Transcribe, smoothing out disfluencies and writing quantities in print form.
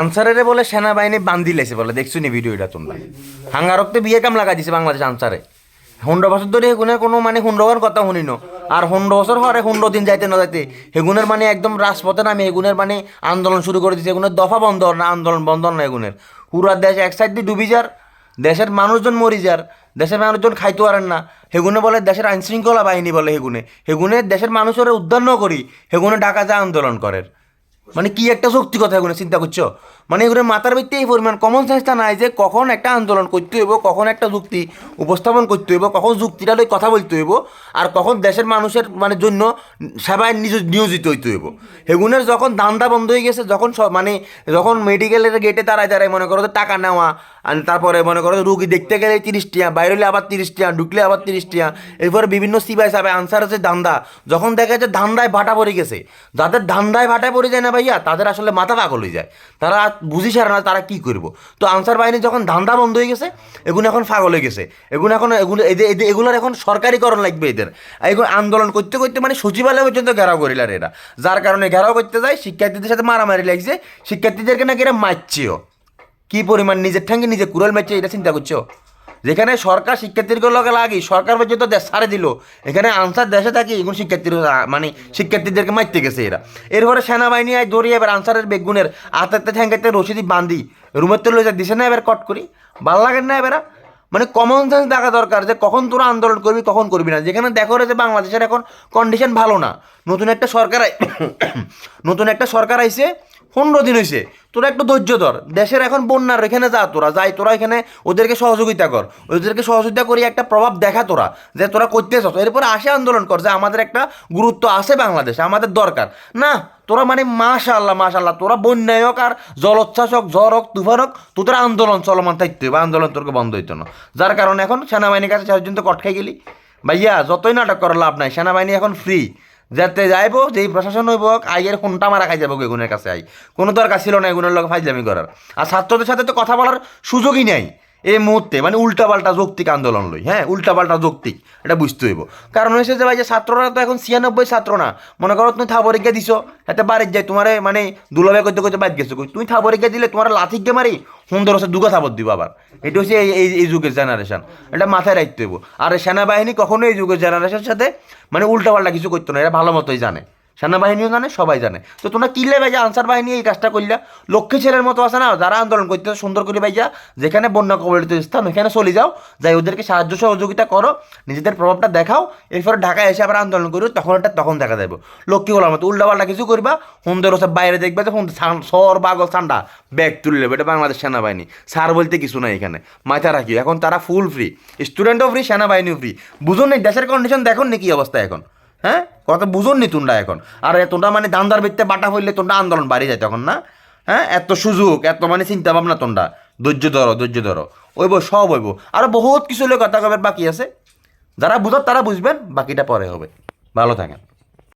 আনসারে বলে সেনাবাহিনী বান্ধি লেছে বলে, দেখছো নি ভিডিওটা তোমরা? হাঙ্গারকতে বিয়ে কাম লাগা দিছে বাংলাদেশ আনসারে। 100 বছর ধরে হেগুনের কোনো মানে 100 কথা শুনিনো, আর 100 বছর হরে 100 দিন যাইতে না যাইতে হেগুনের মানে একদম রাজপথে নামে হেগুনের মানে আন্দোলন শুরু করে দিচ্ছে। এগুনের দফা বন্ধ না, আন্দোলন বন্ধ না। এগুনের পুরা দেশ এক সাইড দিয়ে ডুবি যার, দেশের মানুষজন মরি যার, দেশের মানুষজন খাইতে পারেন না। হেগুনে বলে দেশের আইন শৃঙ্খলা বাহিনী বলে, হেগুনে দেশের মানুষের উদ্ধার ন করি হেগুনে ঢাকা যা আন্দোলন করের। মানে কি একটা শক্তি কথা এগুলো চিন্তা করছো? মানে এগুলো মাথার ভিত্তি এই পরিমাণ কমন সেন্সটা নাই যে কখন একটা আন্দোলন করতে হইব, কখন একটা যুক্তি উপস্থাপন করতে হইব, কখন যুক্তিটা লই কথা বলতে হইব, আর কখন দেশের মানুষের মানে জন্য সেবায় নিয়োজিত হইতে হইব। হেগুনের যখন দান্দা বন্ধ হয়ে গেছে, যখন মানে যখন মেডিকেলের গেটে দাঁড়ায় মনে করো টাকা নেওয়া, তারপরে মনে করো রুগী দেখতে গেলে 30 টাকা, বাইরে হলে আবার 30 টাকা, ঢুকলে আবার 30 টাকা, এরপরে বিভিন্ন সিবাই সাবে আনসার আছে ধান্দা, যখন দেখা যায় ধান্দায় ভাটা পড়ে গেছে, যাদের ধান্দায় ভাটায় পড়ে যায় না ভাইয়া, তাদের আসলে মাথা পাগল হয়ে যায়, তারা বুঝি সারে না তারা কী করবো। তো আনসার বাহিনী যখন ধান্দা বন্ধ হয়ে গেছে, এগুলো এখন পাগল হয়ে গেছে, এগুলোর এখন সরকারিকরণ লাগবে এদের। এখন আন্দোলন করতে করতে মানে সচিবালয় পর্যন্ত ঘেরাও করিলার এরা, যার কারণে ঘেরাও করতে যায় শিক্ষার্থীদের সাথে মারামারি লাগছে, শিক্ষার্থীদেরকে নাকি এরা মারছেও। কী পরিমাণ নিজের ঠ্যাঙ্গে নিজে কুড়াল মারছে, এটা চিন্তা করছো? যেখানে সরকার শিক্ষার্থীদের লগে লাগে, সরকার পর্যন্ত দেশ ছাড়ে দিল, এখানে আনসার দেশে থাকি এখন মানে শিক্ষার্থীদেরকে মারতে গেছে এরা। এরপরে সেনাবাহিনী আয় দৌড়িয়ে এবার আনসারের বেগুনের আতাতে ঠ্যাঙ্গাতে রশিদি বান্ধি রুমের তো লইয়া দিছে না, এবার কট করি ভাল লাগে না এবার। মানে কমন সেন্স দেখা দরকার যে কখন তোরা আন্দোলন করবি কখন করবি না। যেখানে দেখো যে বাংলাদেশের এখন কন্ডিশন ভালো না, নতুন একটা সরকার আইছে, 15 দিন হয়েছে, তোরা একটু ধৈর্য ধর। দেশের এখন বন্যার এখানে যা, তোরা এখানে ওদেরকে সহযোগিতা কর, ওদেরকে সহযোগিতা করি একটা প্রভাব দেখা তোরা যে তোরা করতেছ। এরপরে আসে আন্দোলন কর যে আমাদের একটা গুরুত্ব আছে বাংলাদেশে, আমাদের দরকার না। তোরা মানে মাশাআল্লাহ তোরা বন্যায় হোক আর জলোচ্ছ্বাস হোক, ঝড় হোক, তুফান হোক, তোদের আন্দোলন চলমান থাকতে হবে, আন্দোলন তোরকে বন্ধ হইতো না। যার কারণে এখন সেনাবাহিনীর কাছে শেষ পর্যন্ত কট খাই গেলি ভাইয়া, যতই নাটক করার লাভ নাই। সেনাবাহিনী এখন ফ্রি, যাতে যাইব যেই প্রশাসন হইব আইয়ের ফোনটা মারা খাই যাবো এগুনের কাছে। কোনো দরকার ছিল না এগুনের লোক ফাইজলামি করার। আর ছাত্রদের সাথে তো কথা বলার সুযোগই নাই এই মুহূর্তে, মানে উল্টাপাল্টা যৌক্তিক আন্দোলন লই, হ্যাঁ উল্টাপাল্টা যৌক্তিক, এটা বুঝতে হইব। কারণ হয়েছে যে ভাই যে ছাত্ররা তো এখন 96 ছাত্র না। মনে করো তুমি থা পরীক্ষা দিছো, এতে বাড়ির যায় তোমার মানে দুলাভাই করতে করতে বাদ গেছো, তুমি থা পরীক্ষা দিলে তোমার লাথিক গে মারি সুন্দর হচ্ছে দুগা থাপত দিব আবার। এটা হচ্ছে এই যুগের জেনারেশন, এটা মাথায় রাখতে হইব। আর সেনাবাহিনী কখনো এই যুগের জেনারেশনের সাথে মানে উল্টাপাল্টা কিছু করতো না, এরা ভালো মতোই জানে, সেনাবাহিনীও জানে, সবাই জানে। তো তোমরা কিনলে ভাইজা আনসার বাহিনী এই কাজটা করলা, লক্ষ্মী ছেলের মতো আছে না, যারা আন্দোলন করতে সুন্দর করে ভাইজা, যেখানে বন্যা কবলিত স্থান ওইখানে চলে যাও, যাই ওদেরকে সাহায্য সহযোগিতা করো, নিজেদের প্রভাবটা দেখাও, এরপরে ঢাকায় এসে আবার আন্দোলন করো, তখন দেখা যাবে। লক্ষ্মী বলার মতো উল্টাপাল্টা কিছু করবা, সুন্দর হচ্ছে বাইরে দেখবে যে সর বাগল ঠান্ডা ব্যাগ তুলে নেবে, এটা বাংলাদেশ সেনাবাহিনী। সার বলতে কিছু নাই এখানে, মাথা রাখি। এখন তারা ফুল ফ্রি, স্টুডেন্টও ফ্রি, সেনাবাহিনীও ফ্রি। বুঝুন নি দেশের কন্ডিশন, দেখুন নি কি অবস্থা এখন, হ্যাঁ কথা বুঝুন নি তোমরা এখন। আর তোমরা মানে দান্দার ভিত্তে বাটা হইলে তোমরা আন্দোলন বাড়ি যায় তখন না, হ্যাঁ এত সুযোগ, এত মানে চিন্তা ভাবনা, তোমরা ধৈর্য ধরো ওইব সব হইব। আরও বহুত কিছু কথা কবার বাকি আছে, যারা বুঝার তারা বুঝবেন, বাকিটা পরে হবে। ভালো থাকেন।